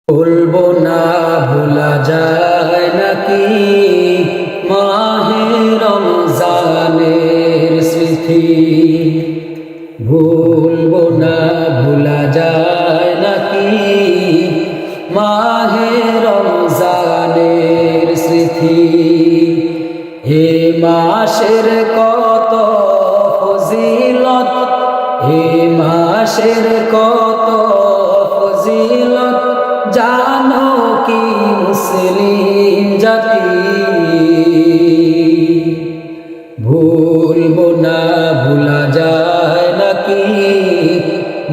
বলবো না ভোলা যায় নাকি মাহে রমজানের স্মৃতি। ভুলবো না ভোলা যায় নাকি মাহে রমজানের স্মৃতি। এ মাসের কত ফজিলত, এ মাসের কত ফজিলত জানো কি মুসলিম জাতি। ভুলবো না ভোলা যায় নাকি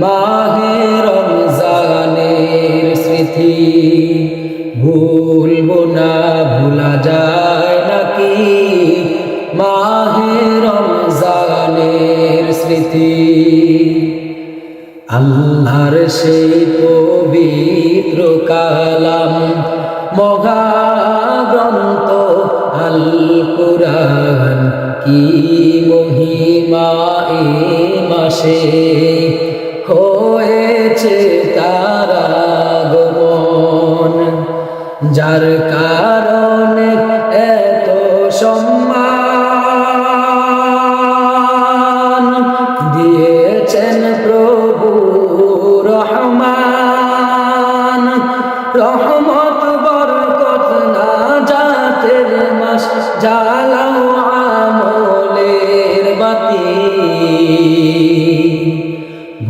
মাহে রমজানের স্মৃতি। ভুলবো না ভোলা যায় নাকি মাহে রমজানের স্মৃতি। আল্লাহর সেই পবিত্র কালাম মহাগ্রন্থ আল কুরআন, কি মহিমা এ মাসে হয়েছে তার আগমন। যার কারণে এত সম্মান দিয়েছেন প্রভু রহমান। রহমত বরকত না জাতের মাস, জ্বালাও আমলের বাতি।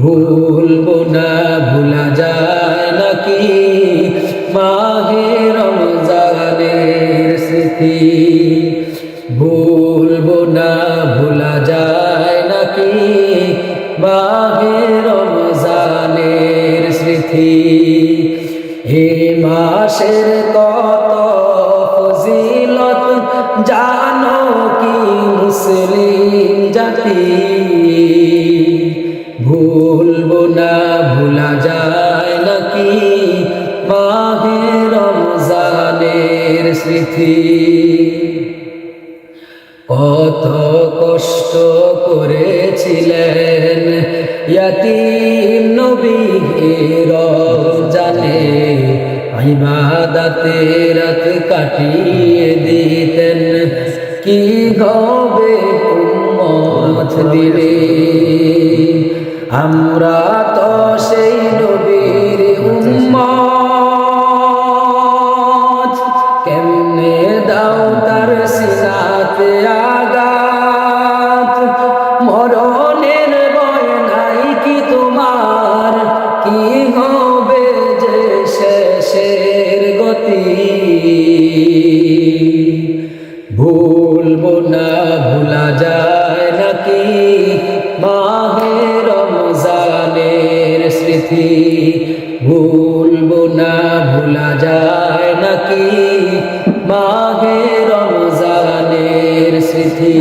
ভুলবো না ভোলা যায় নাকি মাহে রমজানের স্মৃতি। ভুলবো না ভোলা যায় নাকি মাহে রমজানের স্মৃতি। হে মাসের কত ফজিলত জানো কি মুসলিম জাতি। ভুলবো না ভোলা যায় নাকি মাহে রমজানের স্মৃতি। কত কষ্ট করেছিলেন ইয়াতীম নবী রমজানে, ইবাদতে রাত কাটিয়ে দিতেন কি হবে উম্মত দিলে। আমরা তো সেই নবীর উম্মত, কেমনে দাও তার সিনাতে আঘাত। মরণের ভয় নাই কি তোমার, কি হবে যে শেষের গতি। ভুলবো না ভোলা যায় নাকি মাহে রমজানের স্মৃতি। ভুলবো না ভোলা যায় নাকি মাহে রমজানের স্মৃতি।